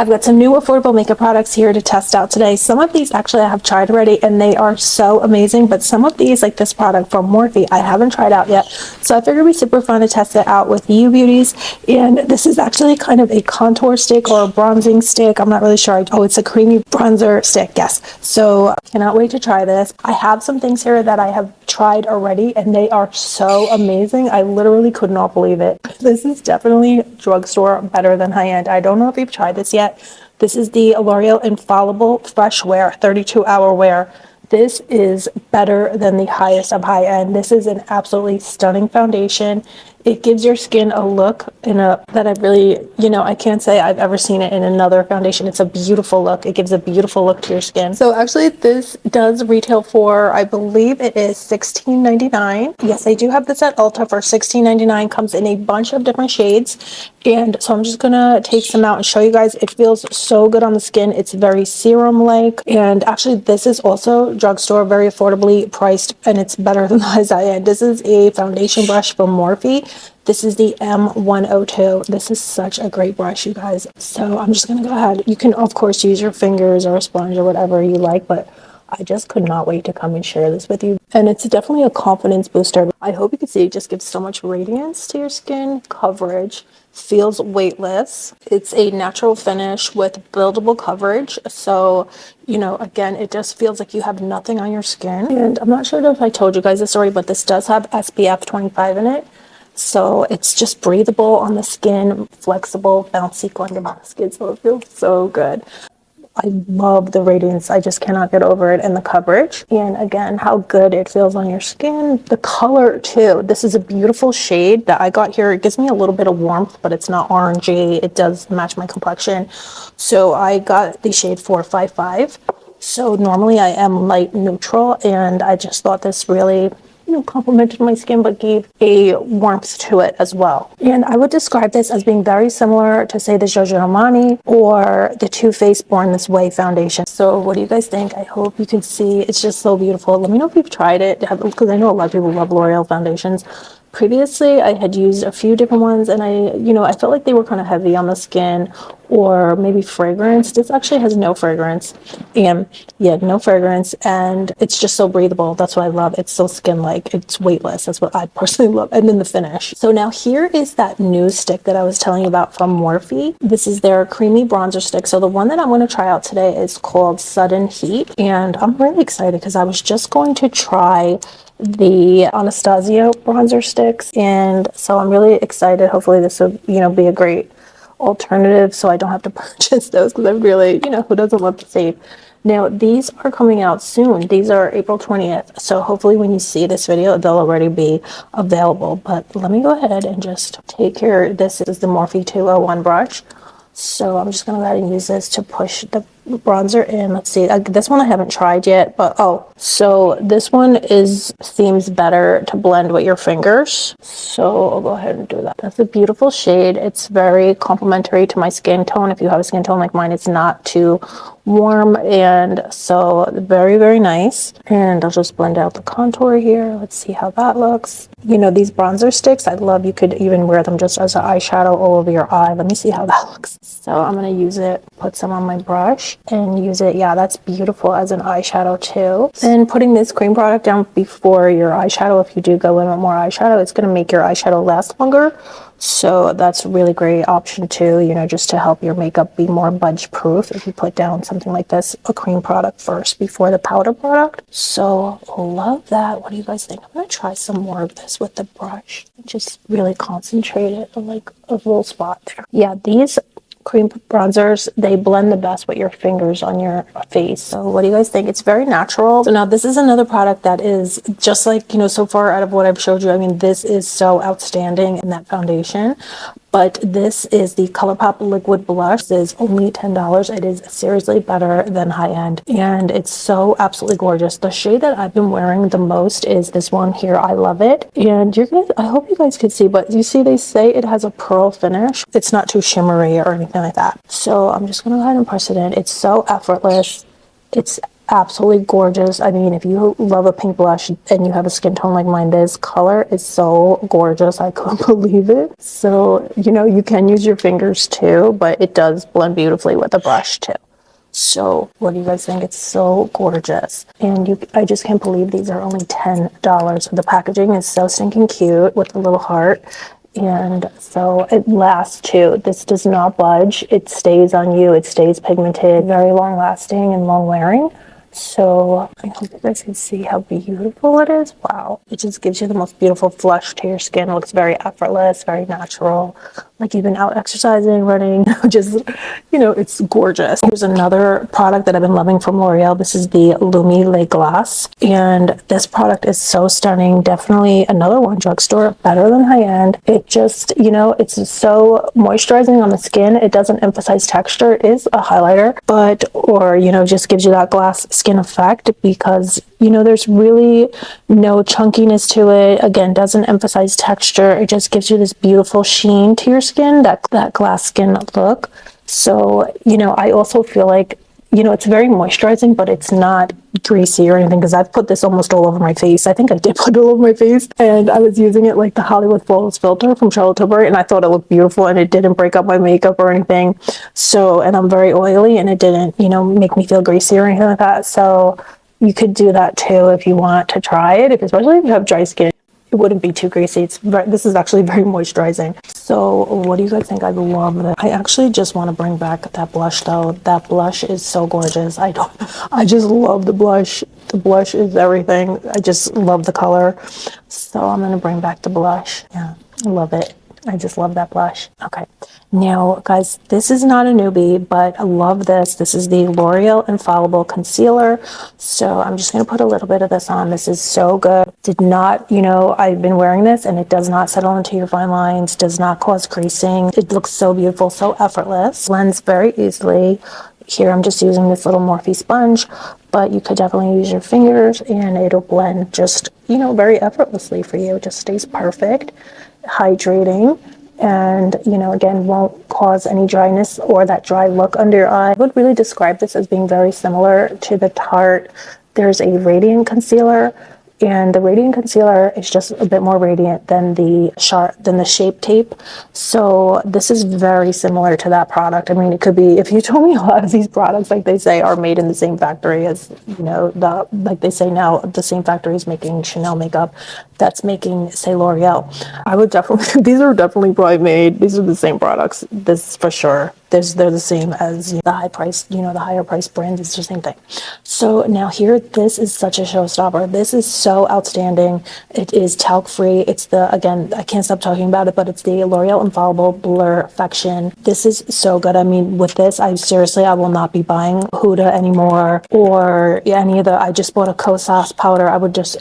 I've got some new affordable makeup products here to test out today. Some of these actually I have tried already and they are so amazing, but some of these, like this product from Morphe, I haven't tried out yet. So I figured it'd be super fun to test it out with you beauties. And this is actually kind of a contour stick or a bronzing stick. I'm not really sure. Oh, it's a creamy bronzer stick. Yes. So I cannot wait to try this. I have some things here that I have tried already and they are so amazing. I literally could not believe it. This is definitely drugstore better than high end. I don't know if you've tried this yet. This is the L'Oreal Infallible Fresh Wear 32-hour wear. This is better than the highest of high end. This is an absolutely stunning foundation. It gives your skin a look that I really, I can't say I've ever seen it in another foundation. It's a beautiful look. It gives a beautiful look to your skin. So actually this does retail for, I believe it is $16.99. Yes, I do have this at Ulta for $16.99. Comes in a bunch of different shades. And so I'm just gonna take some out and show you guys. It feels so good on the skin. It's very serum-like. And actually this is also drugstore, very affordably priced, and it's better than the high end. This is a foundation brush from Morphe. This is the M102. This is such a great brush, you guys. So I'm just gonna go ahead. You can of course use your fingers or a sponge or whatever you like, but I just could not wait to come and share this with you. And it's definitely a confidence booster. I hope you can see it just gives so much radiance to your skin, coverage, feels weightless. It's a natural finish with buildable coverage. So, again, it just feels like you have nothing on your skin. And I'm not sure if I told you guys this already, but this does have SPF 25 in it. So it's just breathable on the skin, flexible, bouncy going down the skin. So it feels so good. I love the radiance. I just cannot get over it, and the coverage. And again, how good it feels on your skin. The color too. This is a beautiful shade that I got here. It gives me a little bit of warmth, but it's not orangey. It does match my complexion. So I got the shade 455. So normally I am light neutral, and I just thought this really complemented my skin but gave a warmth to it as well. And I would describe this as being very similar to, say, the Giorgio Armani or the Too Faced Born This Way foundation. So what do you guys think? I hope you can see. It's just so beautiful. Let me know if you've tried it, because I know a lot of people love L'Oreal foundations. Previously, I had used a few different ones, and I felt like they were kind of heavy on the skin, or maybe fragrance. This actually has no fragrance, and no fragrance, and it's just so breathable. That's what I love. It's so skin-like. It's weightless. That's what I personally love. And then the finish. So now here is that new stick that I was telling you about from Morphe. This is their creamy bronzer stick. So the one that I'm going to try out today is called Sudden Heat, and I'm really excited because I was just going to try the Anastasia bronzer sticks, and so I'm really excited. Hopefully this will be a great alternative, so I don't have to purchase those, because I'm really, who doesn't love to save. Now these are coming out soon. These are April 20th, so hopefully when you see this video they'll already be available. But let me go ahead and just take care. This is the Morphe 201 brush, so I'm just gonna go ahead and use this to push the bronzer in. Let's see, this one I haven't tried yet, but so this one seems better to blend with your fingers, so I'll go ahead and do that. That's a beautiful shade. It's very complementary to my skin tone. If you have a skin tone like mine, it's not too warm, and so very, very nice. And I'll just blend out the contour here. Let's see how that looks. These bronzer sticks, I love. You could even wear them just as an eyeshadow all over your eye. Let me see how that looks. So I'm going to use it, put some on my brush and use it. Yeah, that's beautiful as an eyeshadow too. And putting this cream product down before your eyeshadow, if you do go in with more eyeshadow, it's going to make your eyeshadow last longer. So that's a really great option too, just to help your makeup be more budge proof if you put down something like this, a cream product first before the powder product. So love that. What do you guys think? I'm going to try some more of this with the brush and just really concentrate it on like a little spot there. Yeah, these cream bronzers, they blend the best with your fingers on your face. So what do you guys think? It's very natural. So now this is another product that is just like, so far out of what I've showed you, I mean, this is so outstanding in that foundation. But this is the Colourpop liquid blush. This is only $10. It is seriously better than high end, and it's so absolutely gorgeous. The shade that I've been wearing the most is this one here. I love it, and I hope you guys can see, but you see they say it has a pearl finish. It's not too shimmery or anything like that. So I'm just gonna go ahead and press it in. It's so effortless. It's absolutely gorgeous. I mean, if you love a pink blush and you have a skin tone like mine, this color is so gorgeous. I couldn't believe it. So, you know, you can use your fingers too, but it does blend beautifully with a brush too. So what do you guys think? It's so gorgeous. And I just can't believe these are only $10. The packaging is so stinking cute with a little heart. And so it lasts too. This does not budge. It stays on you. It stays pigmented, very long lasting and long wearing. So I hope you guys can see how beautiful it is. Wow. It just gives you the most beautiful flush to your skin. It looks very effortless, very natural. Like you've been out exercising, running, just, you know, it's gorgeous. Here's another product that I've been loving from L'Oreal. This is the Lumi Le Glace. And this product is so stunning. Definitely another one, drugstore, better than high end. It just, you know, it's so moisturizing on the skin. It doesn't emphasize texture. It is a highlighter, but, or, you know, just gives you that glass skin effect because, you know, there's really no chunkiness to it. Again, doesn't emphasize texture. It just gives you this beautiful sheen to your skin, that glass skin look. So, you know, I also feel like, you know, it's very moisturizing, but it's not greasy or anything because I've put this almost all over my face. I think I did put it all over my face, and I was using it like the Hollywood Flawless filter from Charlotte Tilbury, and I thought it looked beautiful and it didn't break up my makeup or anything. So, and I'm very oily and it didn't, you know, make me feel greasy or anything like that. So you could do that too if you want to try it, especially if you have dry skin. It wouldn't be too greasy. This is actually very moisturizing. So what do you guys think? I love this. I actually just want to bring back that blush though. That blush is so gorgeous. I just love the blush. The blush is everything. I just love the color. So I'm going to bring back the blush. Yeah, I love it. I just love that blush. Okay. Now, guys, this is not a newbie, but I love this. This is the L'Oreal Infallible Concealer. So I'm just going to put a little bit of this on. This is so good. Did not, you know, I've been wearing this and it does not settle into your fine lines, does not cause creasing. It looks so beautiful, so effortless. Blends very easily. Here I'm just using this little Morphe sponge, but you could definitely use your fingers and it'll blend just, you know, very effortlessly for you. It just stays perfect, hydrating, and, you know, again, won't cause any dryness or that dry look under your eye. I would really describe this as being very similar to the Tarte. There's a radiant concealer, and the radiant concealer is just a bit more radiant than the Shape Tape. So this is very similar to that product. I mean, it could be, if you told me a lot of these products, like they say, are made in the same factory as, you know, like they say now, the same factory is making Chanel makeup that's making, say, L'Oreal. I would definitely, these are definitely probably made, these are the same products, this for sure. They're the same as, you know, the high price, you know, the higher price brand is the same thing. So now here, this is such a showstopper. This is so outstanding. It is talc free. It's the, again, I can't stop talking about it, but it's the L'Oreal Infallible Blurfection. This is so good. I mean, with this, I will not be buying Huda anymore or any of the, I just bought a Kosas powder. I'm just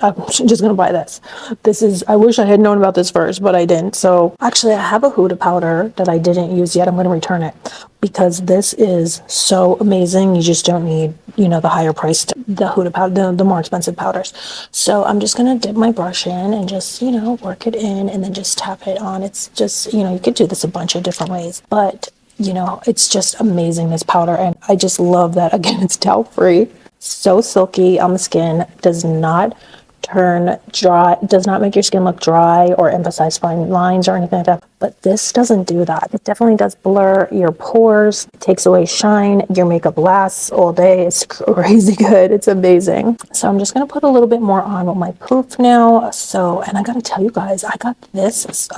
gonna buy this. This is, I wish I had known about this first, but I didn't. So actually I have a Huda powder that I didn't use yet. I'm going to return it because this is so amazing. You just don't need, you know, the higher priced, the Huda powder, the more expensive powders. So I'm just going to dip my brush in and just, you know, work it in and then just tap it on. It's just, you know, you could do this a bunch of different ways, but, you know, it's just amazing, this powder. And I just love that. Again, it's talc free, so silky on the skin, does not turn dry, does not make your skin look dry or emphasize fine lines or anything like that. But this doesn't do that. It definitely does blur your pores, it takes away shine, your makeup lasts all day. It's crazy good. It's amazing. So I'm just gonna put a little bit more on with my poof now. So, and I gotta tell you guys, I got this, it's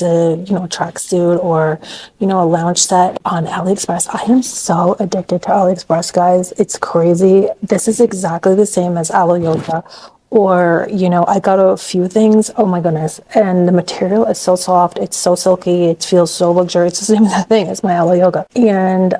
a, you know, tracksuit or, you know, a lounge set on AliExpress. I am so addicted to AliExpress, guys. It's crazy. This is exactly the same as Aloe Yoga. Or, you know, I got a few things, oh my goodness, and the material is so soft, it's so silky, it feels so luxurious. It's the same thing as my Aloe Yoga. And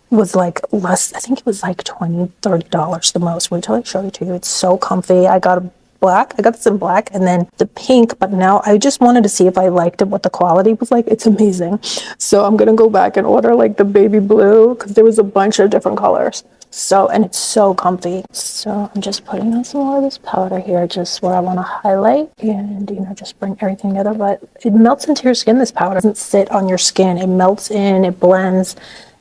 was like less, I think it was like $20-$30 the most. Wait till I show it to you. It's so comfy. I got this in black and then the pink, but now I just wanted to see if I liked it, what the quality was like. It's amazing. So I'm gonna go back and order like the baby blue because there was a bunch of different colors. So, and it's so comfy. So I'm just putting on some more of this powder here, just where I want to highlight and, you know, just bring everything together. But it melts into your skin, this powder. It doesn't sit on your skin. It melts in, it blends.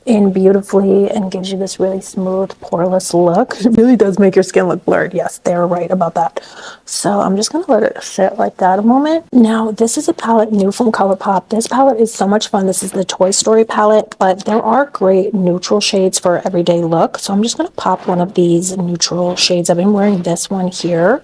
in beautifully and gives you this really smooth, poreless look. It really does make your skin look blurred. Yes, they're right about that. So I'm just gonna let it sit like that a moment. Now, this is a palette new from Colourpop. This palette is so much fun. This is the Toy Story palette, but there are great neutral shades for everyday look. So I'm just gonna pop one of these neutral shades. I've been wearing this one here,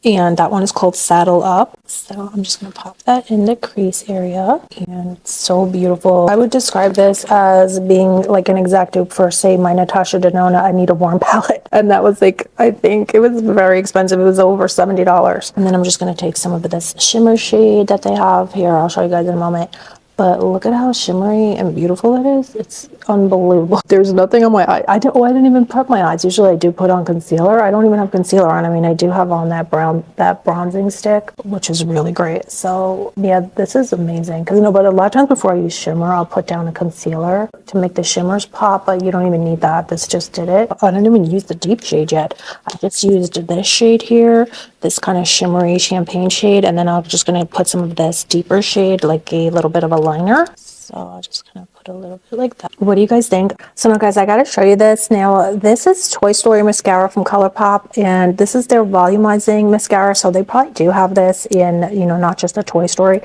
and that one is called Saddle Up. So I'm just going to pop that in the crease area, and it's so beautiful. I would describe this as being like an exact dupe for, say, my Natasha Denona I Need a Warm palette, and that was like, I think it was very expensive. It was over $70. And then I'm just going to take some of this shimmer shade that they have here. I'll show you guys in a moment. But look at how shimmery and beautiful it is. It's unbelievable. There's nothing on my eye. I didn't even prep my eyes. Usually I do put on concealer. I don't even have concealer on. I mean, I do have on that bronzing stick, which is really great. So yeah, this is amazing. Because but a lot of times before I use shimmer, I'll put down a concealer to make the shimmers pop, but you don't even need that. This just did it. I didn't even use the deep shade yet. I just used this shade here, this kind of shimmery champagne shade, and then I'm just going to put some of this deeper shade, like a little bit of a liner. So I'll just kind of put a little bit like that. What do you guys think? So now guys, I gotta show you this. Now this is Toy Story mascara from Colourpop, and this is their volumizing mascara. So they probably do have this in, not just a Toy Story,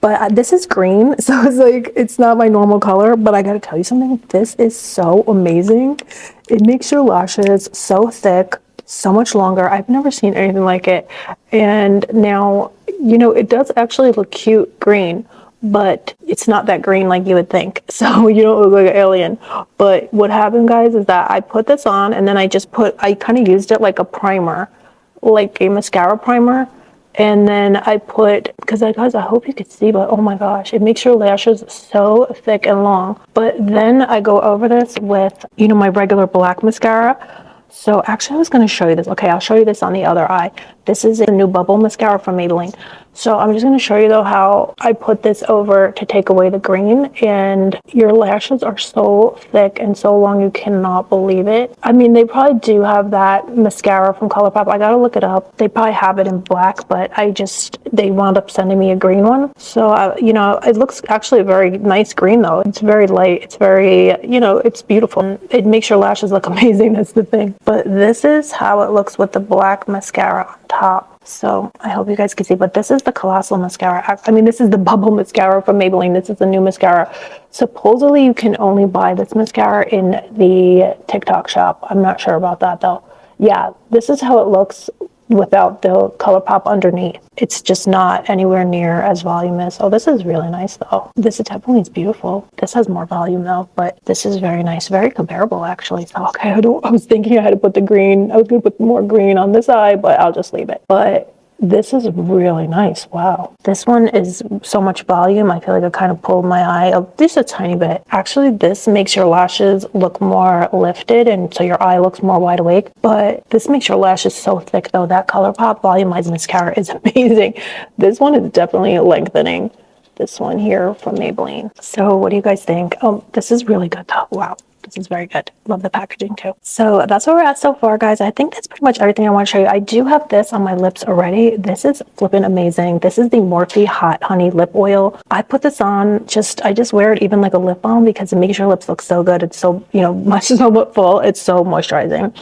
but this is green. So it's like, it's not my normal color, but I gotta tell you something. This is so amazing. It makes your lashes so thick, so much longer. I've never seen anything like it. And now, it does actually look cute green, but it's not that green like you would think. So you don't look like an alien. But what happened, guys, is that I put this on, and then I kind of used it like a primer, like a mascara primer. And then I put, guys, I hope you could see, but oh my gosh, it makes your lashes so thick and long. But then I go over this with, my regular black mascara. So actually I was going to show you this. Okay, I'll show you this on the other eye. This is a new bubble mascara from Maybelline. So I'm just going to show you though how I put this over to take away the green, and your lashes are so thick and so long, you cannot believe it. I mean, they probably do have that mascara from Colourpop. I gotta look it up. They probably have it in black, but they wound up sending me a green one. So it looks actually a very nice green though. It's very light. It's very, it's beautiful. It makes your lashes look amazing. That's the thing. But this is how it looks with the black mascara on top. So I hope you guys can see, but this is the Colossal mascara. I mean, this is the bubble mascara from Maybelline. This is the new mascara. Supposedly you can only buy this mascara in the TikTok shop. I'm not sure about that though. Yeah, this is how it looks without the Colourpop underneath. It's just not anywhere near as voluminous. Oh, this is really nice though. This is definitely beautiful. This has more volume though, but this is very nice, very comparable actually. So okay, I was thinking I had to put the green. I was gonna put more green on this eye, but I'll just leave it. But this is really nice. Wow. This one is so much volume. I feel like it kind of pulled my eye up just a tiny bit. Actually, this makes your lashes look more lifted, and so your eye looks more wide awake. But this makes your lashes so thick though. That Colourpop Volumizing mascara is amazing. This one is definitely lengthening. This one here from Maybelline. So what do you guys think? Oh, this is really good though. Wow. This is very good. Love the packaging too. So that's where we're at so far, guys. I think that's pretty much everything I want to show you. I do have this on my lips already. This is flipping amazing. This is the Morphe Hot Honey Lip Oil. I put this on, I just wear it even like a lip balm because it makes your lips look so good. It's so, much so full. It's so moisturizing,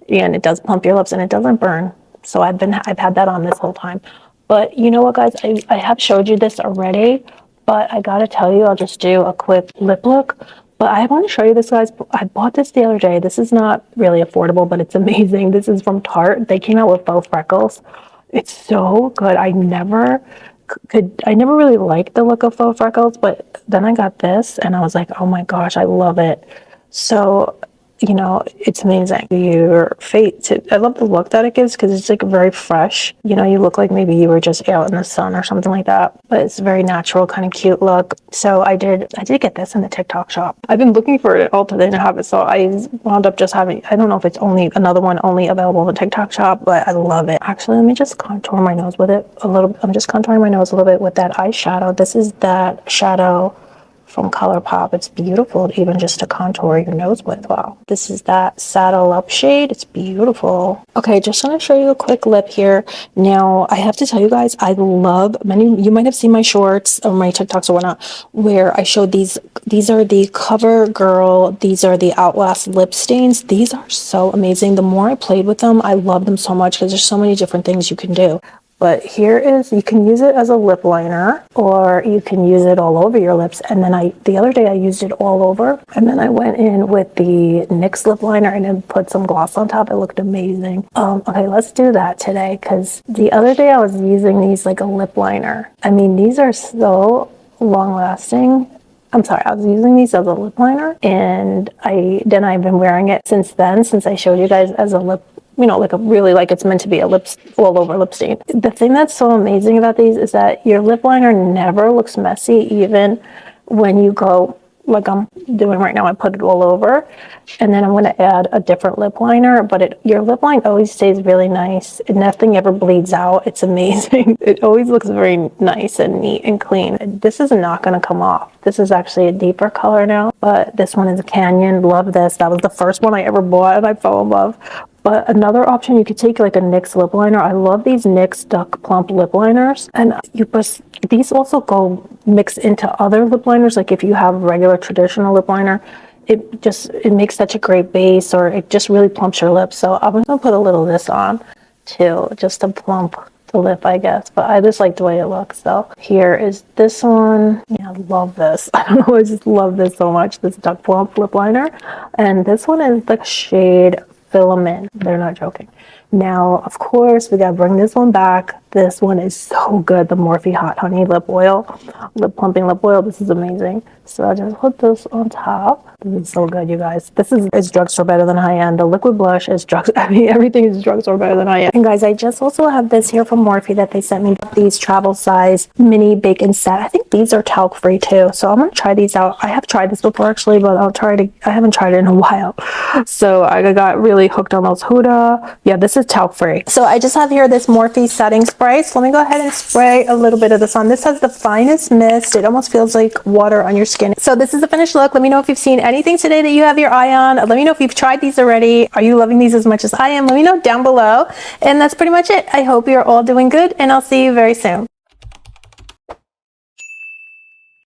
and it does plump your lips and it doesn't burn. So I've had that on this whole time. But you know what, guys? I have showed you this already, but I gotta tell you, I'll just do a quick lip look. But I want to show you this, guys. I bought this the other day. This is not really affordable, but it's amazing. This is from Tarte. They came out with Faux Freckles. It's so good. I never really liked the look of Faux Freckles, but then I got this and I was like, oh my gosh, I love it. So, it's amazing. Your face, I love the look that it gives because it's like very fresh. You look like maybe you were just out in the sun or something like that, but it's a very natural, kind of cute look. So I did get this in the TikTok shop. I've been looking for it at Ulta. They didn't have it, so I wound up just having, I don't know if it's another one only available in the TikTok shop, but I love it. Actually, let me just contour my nose with it a little. I'm just contouring my nose a little bit with that eyeshadow. This is that shadow from Colourpop. It's beautiful even just to contour your nose with. Wow. This is that Saddle Up shade. It's beautiful. Okay, just want to show you a quick lip here. Now, I have to tell you guys, I love you might have seen my shorts or my TikToks or whatnot, where I showed these These are the Covergirl. These are the Outlast lip stains. These are so amazing. The more I played with them, I love them so much because there's so many different things you can do. But here is, you can use it as a lip liner, or you can use it all over your lips. And then the other day I used it all over, and then I went in with the NYX lip liner and then put some gloss on top. It looked amazing. Okay, let's do that today, because the other day I was using these like a lip liner. I mean, these are so long lasting. I'm sorry, I was using these as a lip liner, and I've been wearing it since then, since I showed you guys, as a lip, you know, like a really, like it's meant to be a lips all over lip stain. The thing that's so amazing about these is that your lip liner never looks messy, even when you go, like I'm doing right now. I put it all over, and then I'm going to add a different lip liner, but your lip line always stays really nice, and nothing ever bleeds out. It's amazing. It always looks very nice and neat and clean. This is not going to come off. This is actually a deeper color now, but this one is a Canyon. Love this. That was the first one I ever bought, and I fell in love. But another option, you could take like a NYX lip liner. I love these NYX Duck Plump lip liners, and these also go mix into other lip liners. Like if you have regular traditional lip liner, it makes such a great base, or it just really plumps your lips. So I'm gonna put a little of this on too, just to plump the lip, I guess. But I just like the way it looks. So here is this one. Yeah, I love this. I don't know, I just love this so much, this Duck Plump lip liner. And this one is the shade Filament. They're not joking. Now, of course, we gotta bring this one back. This one is so good. The Morphe Hot Honey Lip Oil, Lip Plumping Lip Oil. This is amazing. So I just put this on top. This is so good, you guys. This is drugstore better than high end. The liquid blush is I mean, everything is drugstore better than high end. And guys, I just also have this here from Morphe that they sent me. These travel size mini bacon set. I think these are talc free too. So I'm gonna try these out. I have tried this before actually, but I haven't tried it in a while. So I got really hooked on those Huda. Yeah, this is talc free. So I just have here this Morphe setting spray. So let me go ahead and spray a little bit of this on. This has the finest mist. It almost feels like water on your skin. So this is the finished look. Let me know if you've seen anything today that you have your eye on. Let me know if you've tried these already. Are you loving these as much as I am? Let me know down below. And that's pretty much it. I hope you're all doing good, and I'll see you very soon.